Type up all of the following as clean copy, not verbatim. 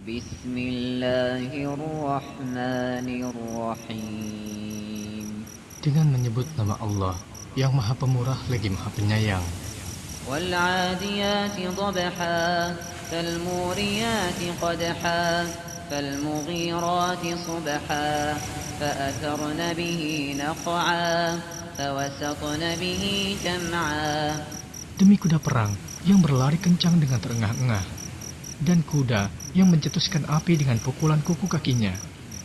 Bismillahirrahmanirrahim. Dengan menyebut nama Allah yang Maha Pemurah lagi Maha Penyayang. Wal 'adiyati dhabha, fal muriyati qadha, fal mughirati subha, fa atharna bihi naq'a, fa wasatna bihi jam'a. Demi kuda perang yang berlari kencang dengan terengah-engah, dan kuda yang mencetuskan api dengan pukulan kuku kakinya,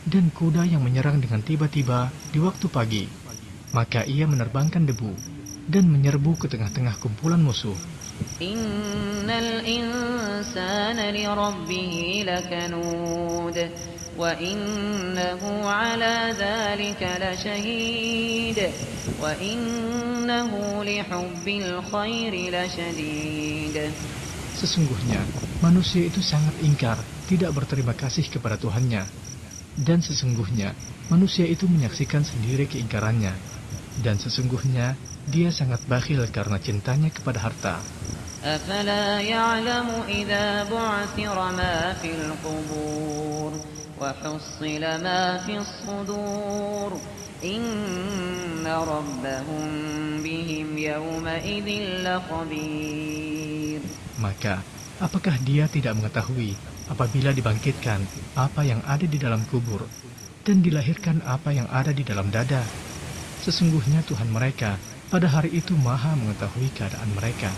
dan kuda yang menyerang dengan tiba-tiba di waktu pagi. Maka ia menerbangkan debu dan menyerbu ke tengah-tengah kumpulan musuh. Innal insana li rabbih lakanud, wa innahu ala dhalika lashahid, wa innahu li hubbil khairi lashadid. Sesungguhnya manusia itu sangat ingkar, tidak berterima kasih kepada Tuhannya. Dan sesungguhnya manusia itu menyaksikan sendiri keingkarannya. Dan sesungguhnya dia sangat bakhil karena cintanya kepada harta. Afala ya'lamu idza bu'thira ma fil qubur wa hussila ma fis sudur. Inna rabbahum bihim yawma idzin lakhabir. Maka, apakah dia tidak mengetahui apabila dibangkitkan apa yang ada di dalam kubur dan dilahirkan apa yang ada di dalam dada? Sesungguhnya Tuhan mereka pada hari itu Maha mengetahui keadaan mereka.